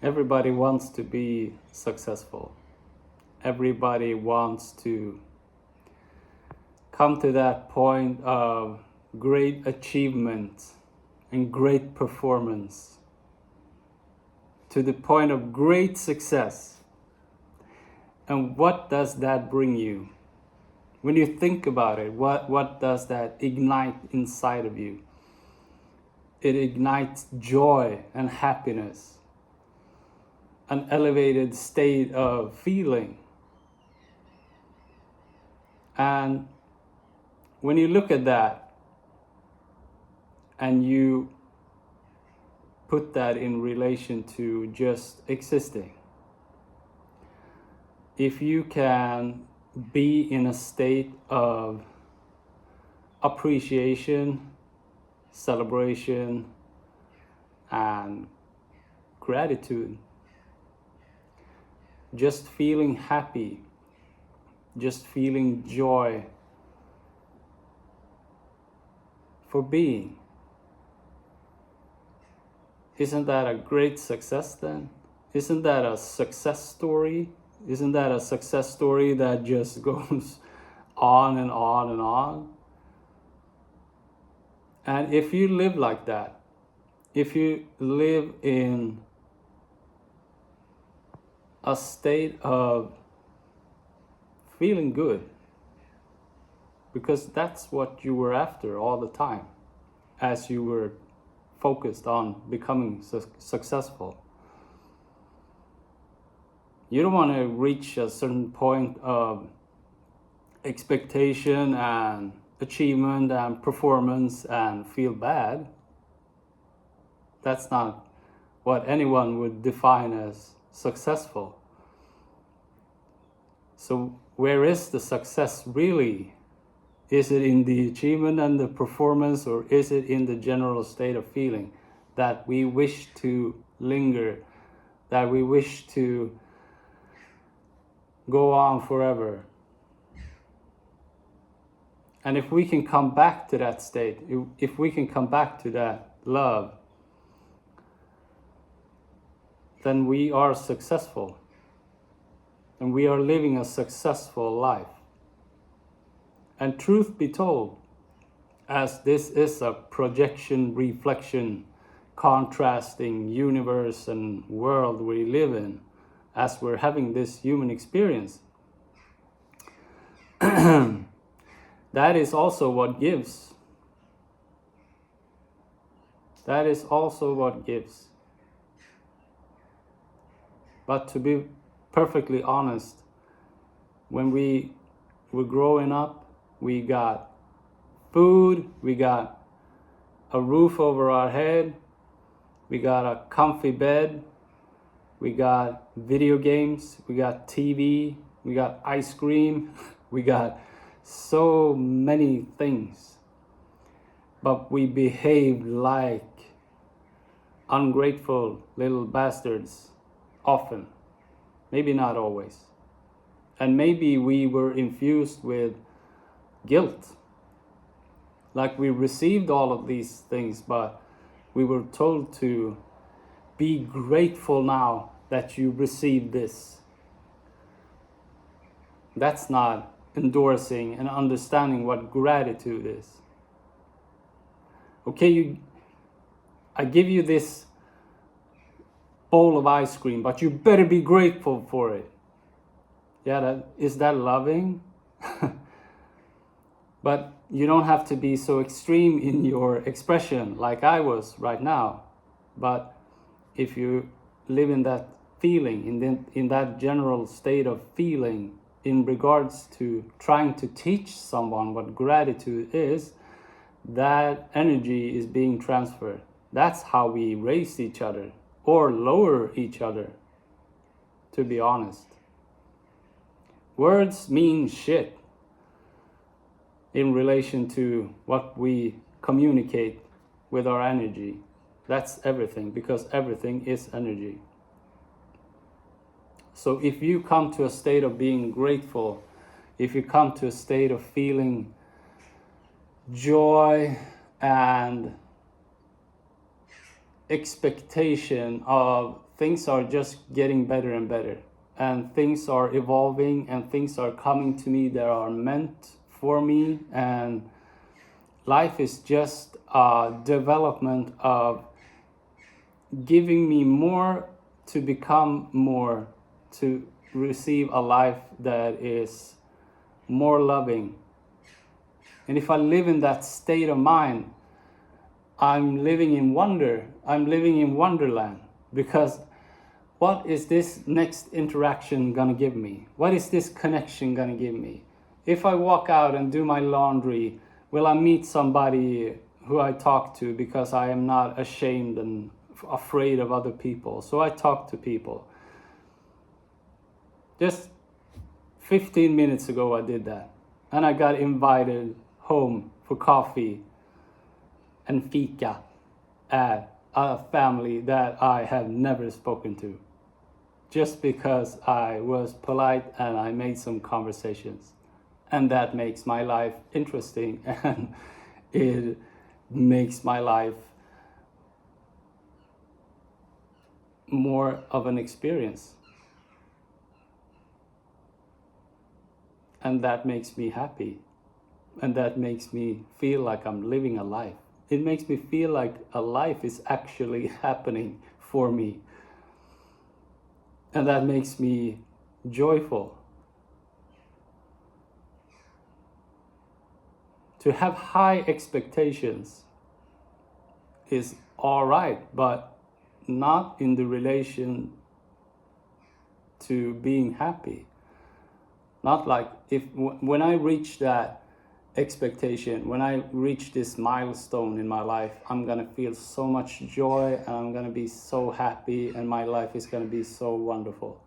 Everybody wants to be successful. Everybody wants to come to that point of great achievement and great performance, to the point of great success. And what does that bring you? When you think about it, what does that ignite inside of you? It ignites joy and happiness, an elevated state of feeling. And when you look at that and you put that in relation to just existing, if you can be in a state of appreciation, celebration, and gratitude, just feeling happy, just feeling joy for being, isn't that a great success then? Isn't that a success story? Isn't that a success story that just goes on and on and on? And if you live like that, if you live in a state of feeling good, because that's what you were after all the time as you were focused on becoming successful. You don't want to reach a certain point of expectation and achievement and performance and feel bad. That's not what anyone would define as successful. So where is the success really? Is it in the achievement and the performance, or is it in the general state of feeling that we wish to linger, that we wish to go on forever? And if we can come back to that state, if we can come back to that love, then we are successful. And we are living a successful life. And truth be told, as this is a projection, reflection, contrasting universe and world we live in, as we're having this human experience, that is also what gives. That is also what gives. But to be perfectly honest, when we were growing up, we got food, we got a roof over our head, we got a comfy bed, we got video games, we got TV, we got ice cream, we got so many things. But we behaved like ungrateful little bastards often, maybe not always. And maybe we were infused with guilt, like we received all of these things, but we were told to be grateful now that you received this. That's not endorsing and understanding what gratitude is. Okay, I give you this bowl of ice cream, but you better be grateful for it. Yeah, is that loving? But you don't have to be so extreme in your expression like I was right now. But if you live in that feeling, in that general state of feeling in regards to trying to teach someone what gratitude is, that energy is being transferred. That's how we raise each other or lower each other, to be honest. Words mean shit in relation to what we communicate with our energy. That's everything, because everything is energy. So if you come to a state of being grateful, if you come to a state of feeling joy and expectation of things are just getting better and better, and things are evolving, and things are coming to me that are meant for me, and life is just a development of giving me more to become more, to receive a life that is more loving. And if I live in that state of mind, I'm living in wonder. I'm living in wonderland, because what is this next interaction gonna give me? What is this connection gonna give me? If I walk out and do my laundry, will I meet somebody who I talk to because I am not ashamed and afraid of other people? So I talk to people. Just 15 minutes ago I did that, and I got invited home for coffee and fika at a family that I have never spoken to, just because I was polite and I made some conversations. And that makes my life interesting, and it makes my life more of an experience. And that makes me happy. And that makes me feel like I'm living a life. It makes me feel like a life is actually happening for me. And that makes me joyful. To have high expectations is all right, but not in the relation to being happy. Not like when I reach that expectation, when I reach this milestone in my life, I'm gonna feel so much joy, and I'm gonna be so happy, and my life is gonna be so wonderful.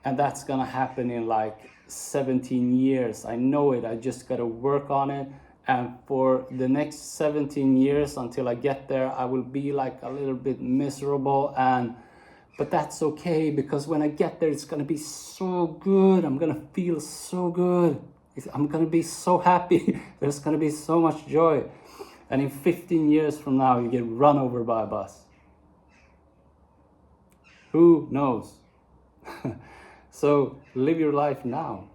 And that's gonna happen in like 17 years. I know it. I just gotta work on it. And for the next 17 years until I get there, I will be like a little bit miserable, but that's okay, because when I get there, it's gonna be so good. I'm gonna feel so good. I'm gonna be so happy. There's gonna be so much joy. And in 15 years from now, you get run over by a bus. Who knows? So live your life now.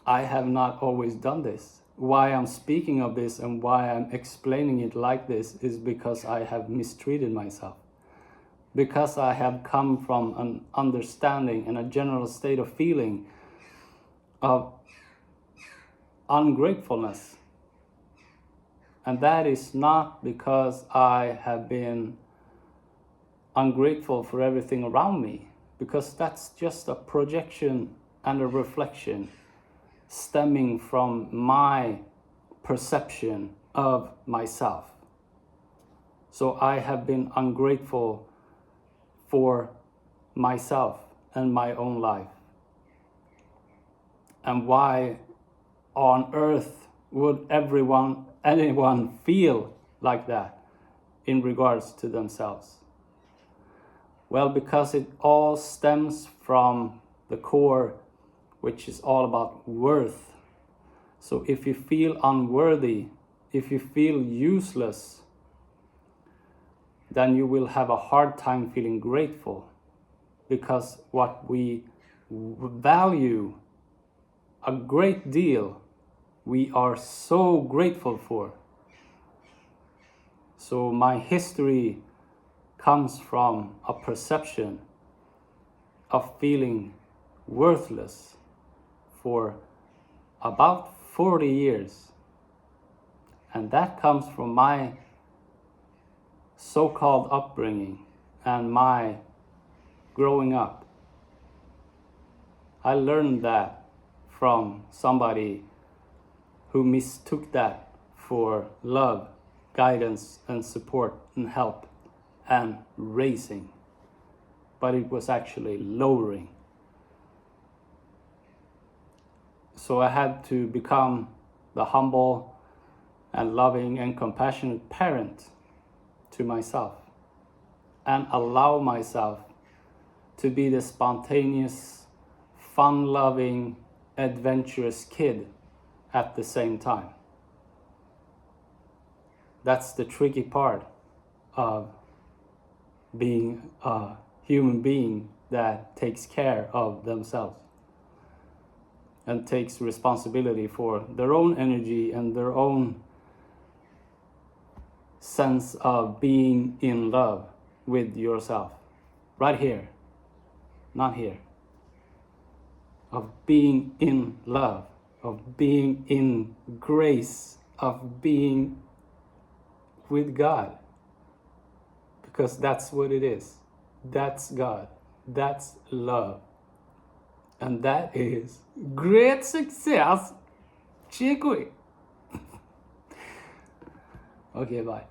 I have not always done this. Why I'm speaking of this and why I'm explaining it like this is because I have mistreated myself. Because I have come from an understanding and a general state of feeling of ungratefulness. And that is not because I have been ungrateful for everything around me, because that's just a projection and a reflection stemming from my perception of myself. So I have been ungrateful for myself and my own life. And why on earth would anyone feel like that in regards to themselves? Well, because it all stems from the core, which is all about worth. So if you feel unworthy, if you feel useless, then you will have a hard time feeling grateful, because what we value a great deal, we are so grateful for. So my history comes from a perception of feeling worthless for about 40 years. And that comes from my so-called upbringing and my growing up. I learned that from somebody who mistook that for love, guidance, and support, and help, and raising. But it was actually lowering. So I had to become the humble and loving and compassionate parent to myself, and allow myself to be the spontaneous, fun-loving, adventurous kid at the same time. That's the tricky part of being a human being that takes care of themselves and takes responsibility for their own energy and their own sense of being in love with yourself. Right here, not here. Of being in love, of being in grace, of being with God. Because that's what it is. That's God. That's love. And that is great success. Chicory. Okay, bye.